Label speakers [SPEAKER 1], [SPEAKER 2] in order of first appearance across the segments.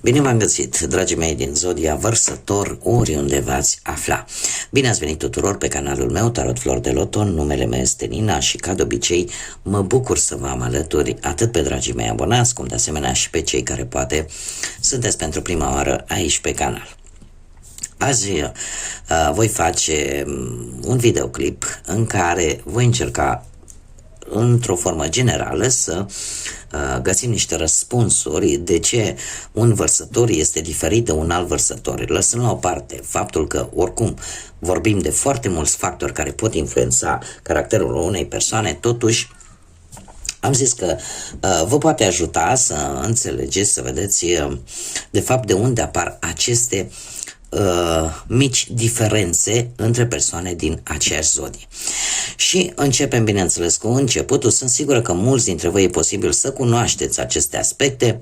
[SPEAKER 1] Bine v-am găsit, dragii mei din Zodia Vărsător, oriunde v-ați afla. Bine ați venit tuturor pe canalul meu, Tarot Flor de Loto, numele meu este Nina și ca de obicei mă bucur să vă am alături atât pe dragii mei abonați, cum de asemenea și pe cei care poate sunteți pentru prima oară aici pe canal. Azi voi face un videoclip în care voi încerca într-o formă generală să găsim niște răspunsuri de ce un vărsător este diferit de un alt vărsător. Lăsând la o parte faptul că oricum vorbim de foarte mulți factori care pot influența caracterul unei persoane, totuși am zis că vă poate ajuta să înțelegeți, să vedeți de fapt de unde apar aceste mici diferențe între persoane din aceeași zodie. Și începem, bineînțeles, cu începutul. Sunt sigură că mulți dintre voi e posibil să cunoașteți aceste aspecte.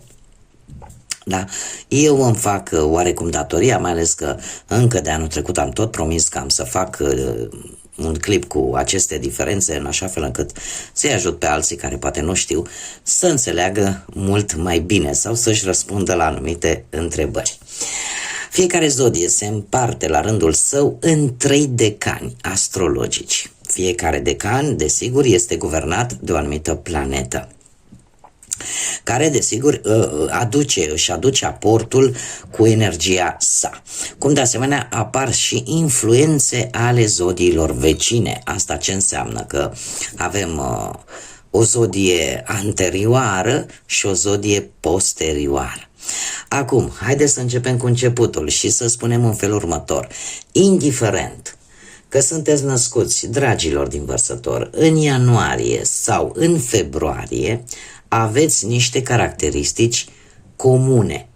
[SPEAKER 1] Da? Eu îmi fac oarecum datoria, mai ales că încă de anul trecut am tot promis că am să fac un clip cu aceste diferențe în așa fel încât să-i ajut pe alții care poate nu știu să înțeleagă mult mai bine sau să-și răspundă la anumite întrebări. Fiecare zodie se împarte la rândul său în 3 decani astrologici. Fiecare decan, desigur, este guvernat de o anumită planetă, care, desigur, își aduce aportul cu energia sa. Cum de asemenea apar și influențe ale zodiilor vecine. Asta ce înseamnă? Că avem o zodie anterioară și o zodie posterioară. Acum, haideți să începem cu începutul și să spunem în felul următor. Indiferent că sunteți născuți, dragilor din Vărsător, în ianuarie sau în februarie, aveți niște caracteristici comune,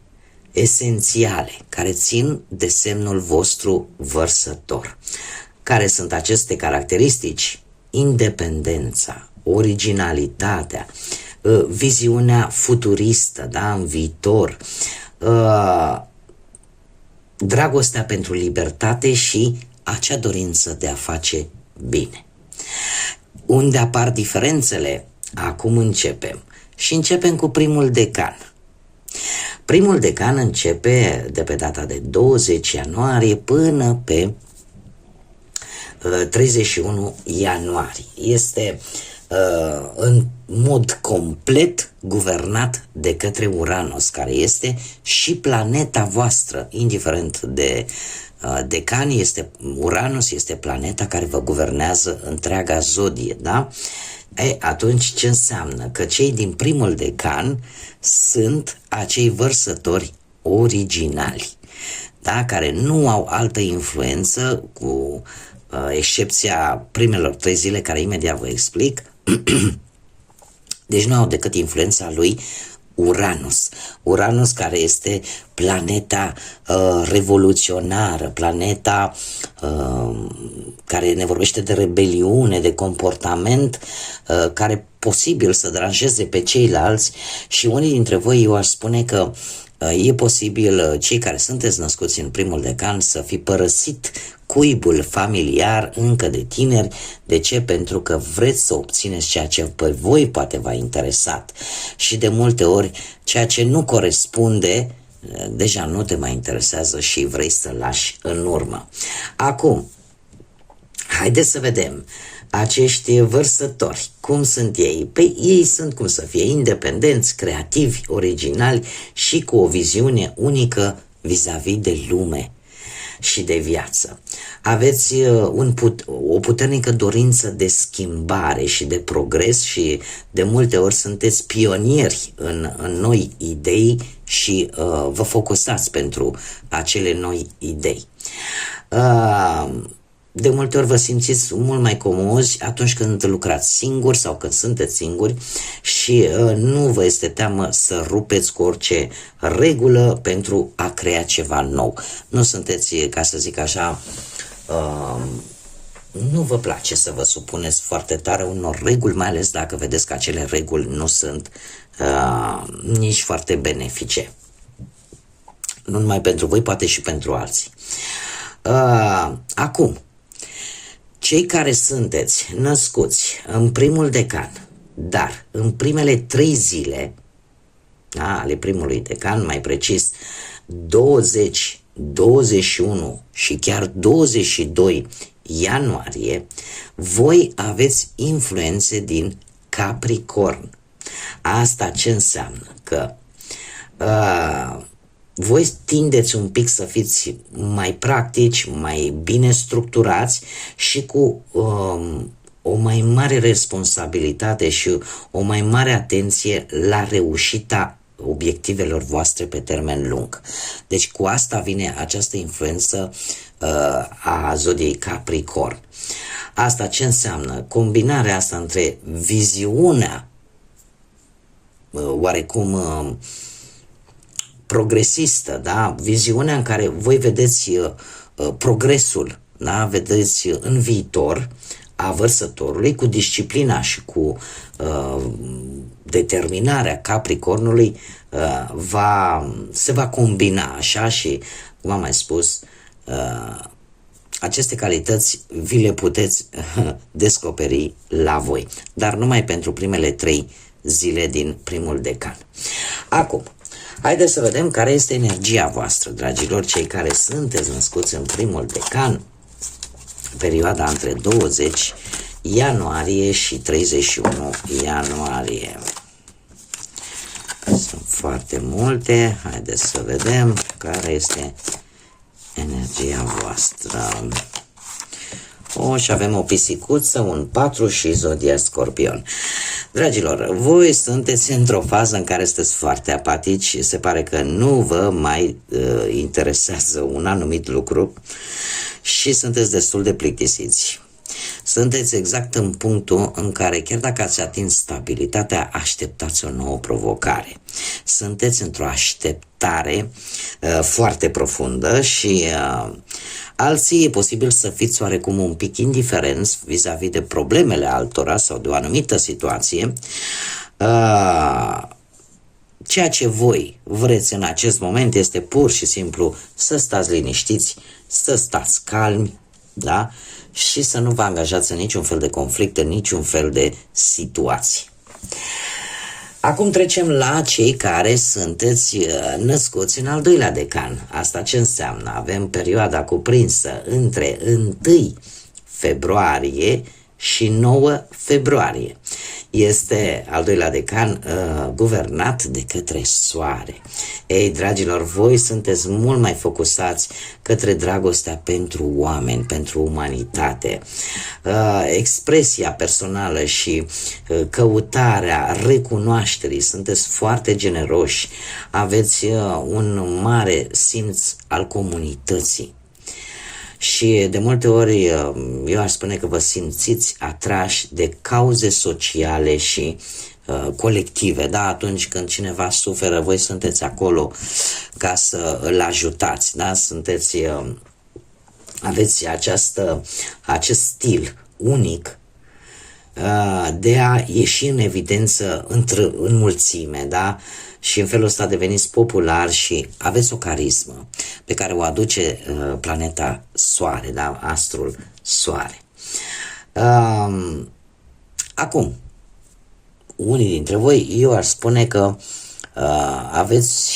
[SPEAKER 1] esențiale, care țin de semnul vostru Vărsător. Care sunt aceste caracteristici? Independența, originalitatea, viziunea futuristă, da, în viitor, dragostea pentru libertate și acea dorință de a face bine. Unde apar diferențele? Acum începem. Și începem cu primul decan. Primul decan începe de pe data de 20 ianuarie până pe 31 ianuarie. Este în mod complet guvernat de către Uranus, care este și planeta voastră, indiferent de decan, Uranus este planeta care vă guvernează întreaga zodie, da? Atunci ce înseamnă? Că cei din primul decan sunt acei vărsători originali, da? Care nu au altă influență, cu excepția primelor 3 zile care imediat vă explic. Deci nu au decât influența lui Uranus. Uranus, care este planeta revoluționară, planeta care ne vorbește de rebeliune, de comportament care posibil să deranjeze pe ceilalți. Și unii dintre voi, eu aș spune că e posibil, cei care sunteți născuți în primul decan, să fi părăsit cuibul familiar încă de tineri. De ce? Pentru că vreți să obțineți ceea ce pe voi poate v-a interesat și de multe ori ceea ce nu corespunde deja nu te mai interesează și vrei să lași în urmă. Acum, haideți să vedem acești vărsători, cum sunt ei? Păi ei sunt, cum să fie, independenți, creativi, originali și cu o viziune unică vis-a-vis de lume și de viață. Aveți o puternică dorință de schimbare și de progres și de multe ori sunteți pionieri în noi idei și vă focusați pentru acele noi idei. De multe ori vă simțiți mult mai comozi atunci când lucrați singuri sau când sunteți singuri și nu vă este teamă să rupeți cu orice regulă pentru a crea ceva nou. Nu sunteți, ca să zic așa, nu vă place să vă supuneți foarte tare unor reguli, mai ales dacă vedeți că acele reguli nu sunt nici foarte benefice. Nu numai pentru voi, poate și pentru alții. Acum, cei care sunteți născuți în primul decan, dar în primele 3 zile da, ale primului decan, mai precis 20, 21 și chiar 22 ianuarie, voi aveți influențe din Capricorn. Asta ce înseamnă? Că voi tindeți un pic să fiți mai practici, mai bine structurați și cu o mai mare responsabilitate și o mai mare atenție la reușita obiectivelor voastre pe termen lung. Deci cu asta vine această influență a zodiei Capricorn. Asta ce înseamnă? Combinarea asta între viziunea oarecum progresistă, da? Viziunea în care voi vedeți progresul, da? Vedeți în viitor a vărsătorului, cu disciplina și cu determinarea Capricornului se va combina așa și, cum am mai spus, aceste calități vi le puteți descoperi la voi, dar numai pentru primele 3 zile din primul decan. Acum, haideți să vedem care este energia voastră, dragilor, cei care sunteți născuți în primul decan, perioada între 20 ianuarie și 31 ianuarie. Sunt foarte multe, haideți să vedem care este energia voastră. Și avem o pisicuță, un 4 și zodia Scorpion. Dragilor, voi sunteți într-o fază în care sunteți foarte apatici și se pare că nu vă mai interesează un anumit lucru și sunteți destul de plictisiți. Sunteți exact în punctul în care, chiar dacă ați atins stabilitatea, așteptați o nouă provocare. Sunteți într-o așteptare foarte profundă și alții e posibil să fiți oarecum un pic indiferenți vis-a-vis de problemele altora sau de o anumită situație. Ceea ce voi vreți în acest moment este pur și simplu să stați liniștiți, să stați calmi, da? Și să nu vă angajați în niciun fel de conflict, în niciun fel de situații. Acum trecem la cei care sunteți născuți în al doilea decan. Asta ce înseamnă? Avem perioada cuprinsă între 1 februarie și 9 februarie. Este al doilea decan guvernat de către Soare. Ei, dragilor, voi sunteți mult mai focusați către dragostea pentru oameni, pentru umanitate. Expresia personală și căutarea recunoașterii, sunteți foarte generoși, aveți un mare simț al comunității. Și de multe ori eu aș spune că vă simțiți atrași de cauze sociale și colective, da? Atunci când cineva suferă, voi sunteți acolo ca să îl ajutați, da? Aveți acest stil unic de a ieși în evidență în mulțime, da? Și în felul ăsta deveniți popular și aveți o carismă pe care o aduce planeta Soare, da? Astrul Soare. Acum, unii dintre voi, eu aș spune că aveți,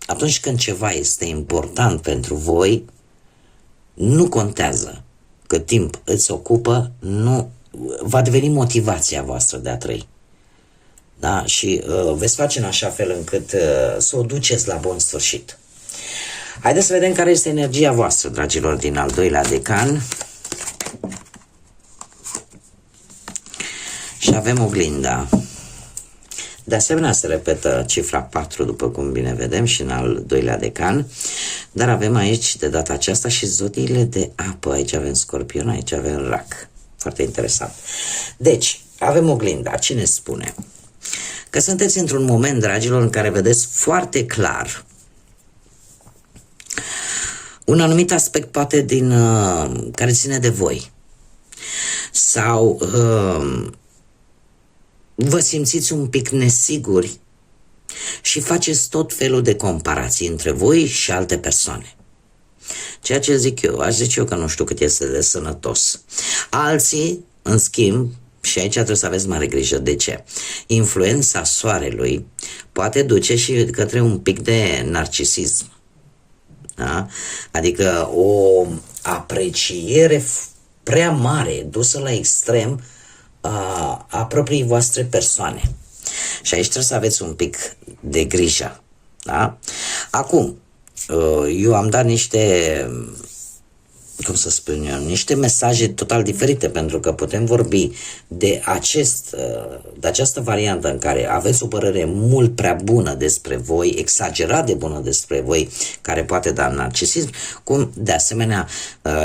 [SPEAKER 1] atunci când ceva este important pentru voi, nu contează cât timp îți ocupă, nu va deveni motivația voastră de a trăi. Da? Și veți face în așa fel încât să o duceți la bun sfârșit. Haideți să vedem care este energia voastră, dragilor, din al doilea decan. Și avem oglinda. De asemenea, se repetă cifra 4, după cum bine vedem, și în al doilea decan. Dar avem aici, de data aceasta, și zodiile de apă. Aici avem Scorpion, aici avem Rac. Foarte interesant. Deci, avem oglinda. Cine spune? Că sunteți într-un moment, dragilor, în care vedeți foarte clar un anumit aspect, poate, care ține de voi. Sau vă simțiți un pic nesiguri și faceți tot felul de comparații între voi și alte persoane. Ceea ce zic eu, aș zice eu că nu știu cât este de sănătos. Alții, în schimb, și aici trebuie să aveți mare grijă. De ce? Influența soarelui poate duce și către un pic de narcisism. Da? Adică o apreciere prea mare, dusă la extrem, a propriei voastre persoane. Și aici trebuie să aveți un pic de grijă. Da? Acum, eu am dat niște mesaje total diferite, pentru că putem vorbi de această variantă în care aveți o părere mult prea bună despre voi, exagerat de bună despre voi, care poate da narcisism, cum de asemenea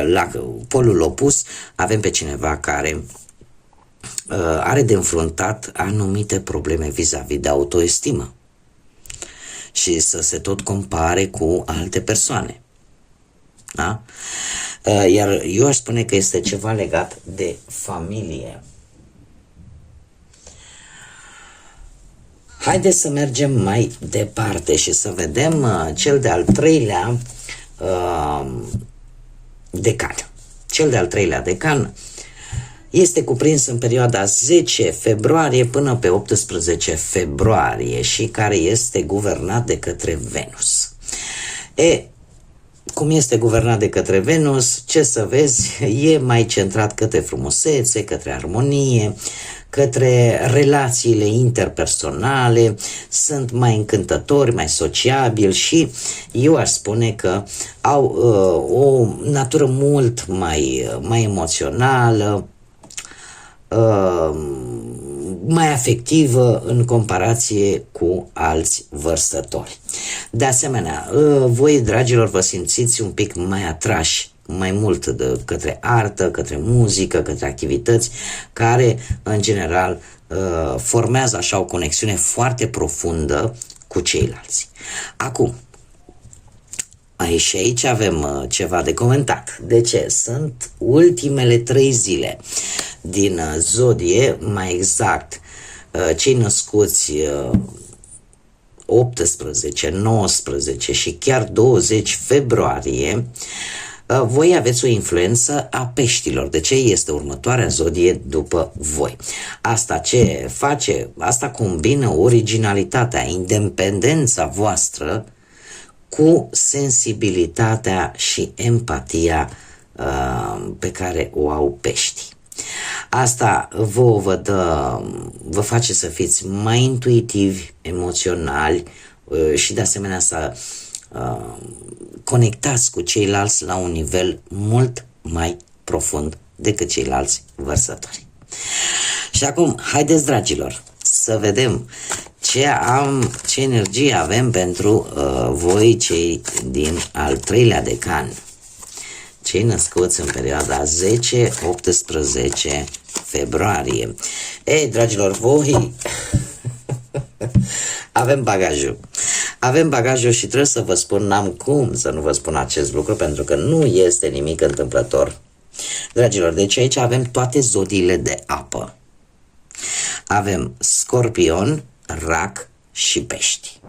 [SPEAKER 1] la polul opus avem pe cineva care are de înfruntat anumite probleme vis-a-vis de autoestimă și să se tot compare cu alte persoane. Da? Iar eu aș spune că este ceva legat de familie. Haideți să mergem mai departe și să vedem cel de-al treilea decan. Cel de-al treilea decan este cuprins în perioada 10 februarie până pe 18 februarie și care este guvernat de către Venus. Cum este guvernat de către Venus, ce să vezi, e mai centrat către frumusețe, către armonie, către relațiile interpersonale, sunt mai încântători, mai sociabili și eu aș spune că au o natură mult mai emoțională, mai afectivă în comparație cu alți vărsători. De asemenea, voi, dragilor, vă simțiți un pic mai atrași mai mult către artă, către muzică, către activități care, în general, formează așa o conexiune foarte profundă cu ceilalți. Acum, și aici avem ceva de comentat. De ce? Sunt ultimele 3 zile din zodie, mai exact cei născuți 18, 19 și chiar 20 februarie, voi aveți o influență a peștilor. De ce? Este următoarea zodie după voi. Asta ce face? Asta combină originalitatea, independența voastră cu sensibilitatea și empatia pe care o au peștii. Asta vă face să fiți mai intuitivi, emoționali și de asemenea să conectați cu ceilalți la un nivel mult mai profund decât ceilalți vărsători. Și acum, haideți, dragilor, să vedem ce energie avem pentru voi, cei din al treilea decan, cei născuți în perioada 10-18 februarie. Ei, dragilor, voi avem bagajul. Avem bagajul și trebuie să vă spun, n-am cum să nu vă spun acest lucru, pentru că nu este nimic întâmplător. Dragilor, deci aici avem toate zodiile de apă. Avem Scorpion, Rac și Pești.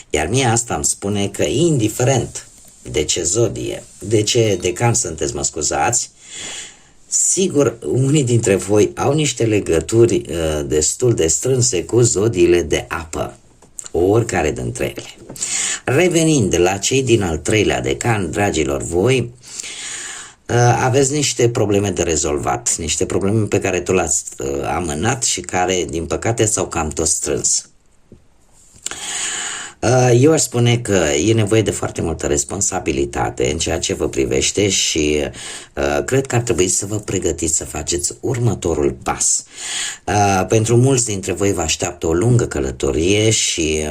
[SPEAKER 1] Iar mie asta îmi spune că indiferent de ce zodie, de ce decan sunteți, mă scuzați, sigur, unii dintre voi au niște legături destul de strânse cu zodiile de apă, oricare dintre ele. Revenind la cei din al treilea decan, dragilor, voi aveți niște probleme de rezolvat, niște probleme pe care tu le-ați amânat și care, din păcate, s-au cam tot strâns. Eu aș spune că e nevoie de foarte multă responsabilitate în ceea ce vă privește și cred că ar trebui să vă pregătiți să faceți următorul pas. Pentru mulți dintre voi vă așteaptă o lungă călătorie și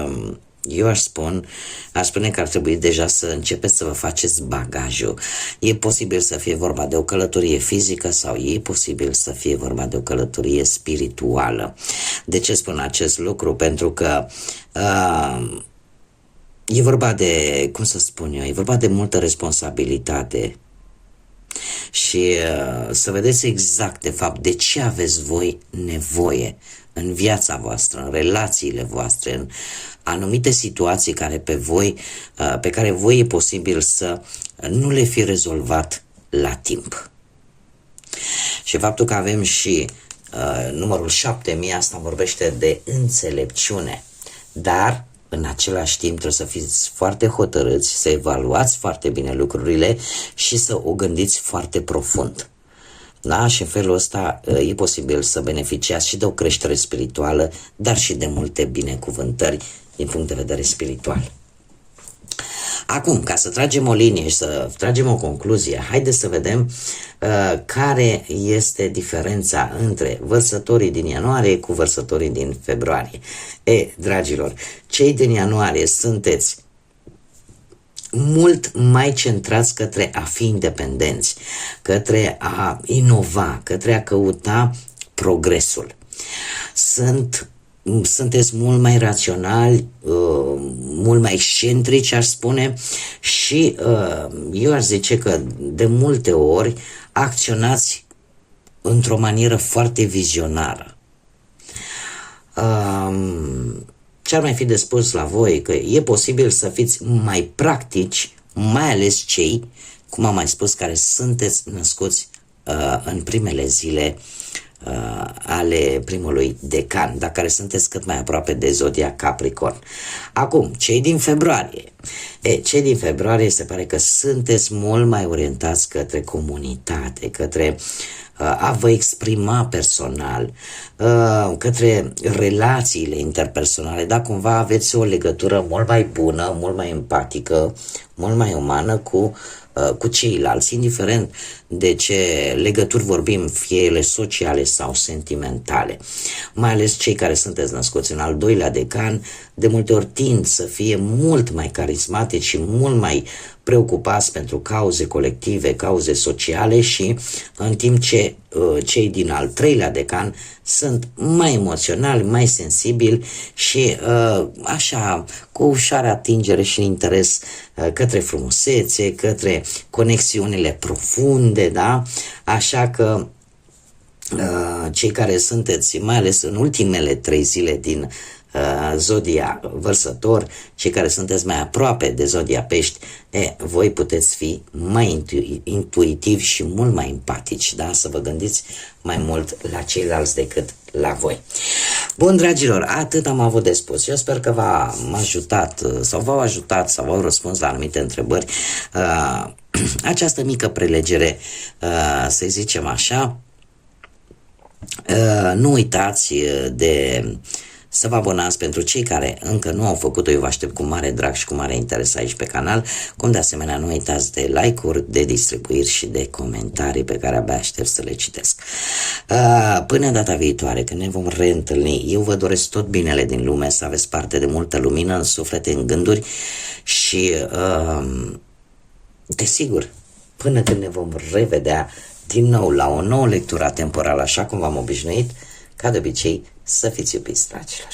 [SPEAKER 1] eu aș spune că ar trebui deja să începeți să vă faceți bagajul. E posibil să fie vorba de o călătorie fizică sau e posibil să fie vorba de o călătorie spirituală. De ce spun acest lucru? Pentru că e vorba de, cum să spun eu, e vorba de multă responsabilitate și să vedeți exact, de fapt, de ce aveți voi nevoie în viața voastră, în relațiile voastre, în anumite situații pe care voi e posibil să nu le fi rezolvat la timp. Și faptul că avem și numărul 7000, asta vorbește de înțelepciune, dar în același timp trebuie să fiți foarte hotărâți, să evaluați foarte bine lucrurile și să o gândiți foarte profund. Da? Și în felul ăsta e posibil să beneficiați și de o creștere spirituală, dar și de multe binecuvântări din punct de vedere spiritual. Acum, ca să tragem o linie și să tragem o concluzie, haideți să vedem care este diferența între vărsătorii din ianuarie cu vărsătorii din februarie. Dragilor, cei din ianuarie sunteți mult mai centrați către a fi independenți, către a inova, către a căuta progresul. Sunteți mult mai raționali, mult mai excentrici, aș spune, și eu aș zice că de multe ori acționați într-o manieră foarte vizionară. Ce ar mai fi de spus la voi? Că e posibil să fiți mai practici, mai ales cei, cum am mai spus, care sunteți născuți în primele zile ale primului decan, dar care sunteți cât mai aproape de zodia Capricorn. Acum, cei din februarie se pare că sunteți mult mai orientați către comunitate, către a vă exprima personal, către relațiile interpersonale, dar cumva aveți o legătură mult mai bună, mult mai empatică, mult mai umană cu ceilalți, indiferent de ce legături vorbim, fie ele sociale sau sentimentale. Mai ales cei care sunteți născuți în al doilea decan, de multe ori tind să fie mult mai carismatici și mult mai preocupați pentru cauze colective, cauze sociale, și în timp ce cei din al treilea decan sunt mai emoționali, mai sensibili și așa, cu ușoară atingere și interes către frumusețe, către conexiunile profunde, da? Așa că cei care sunteți, mai ales în ultimele 3 zile din zodia Vărsător, cei care sunteți mai aproape de zodia Pești, voi puteți fi mai intuitivi și mult mai empatici, da? Să vă gândiți mai mult la ceilalți decât la voi. Bun, dragilor, atât am avut de spus. Eu sper că v-am ajutat sau v-au răspuns la anumite întrebări această mică prelegere, să zicem așa. Nu uitați de să vă abonați pentru cei care încă nu au făcut-o. Eu vă aștept cu mare drag și cu mare interes aici pe canal, cum de asemenea nu uitați de like-uri, de distribuiri și de comentarii pe care abia aștept să le citesc. Până data viitoare, când ne vom reîntâlni, eu vă doresc tot binele din lume, să aveți parte de multă lumină în suflete, în gânduri și desigur, până când ne vom revedea din nou la o nouă lectură temporală, așa cum v-am obișnuit, ca de obicei, să fiți iubiți, dragilor.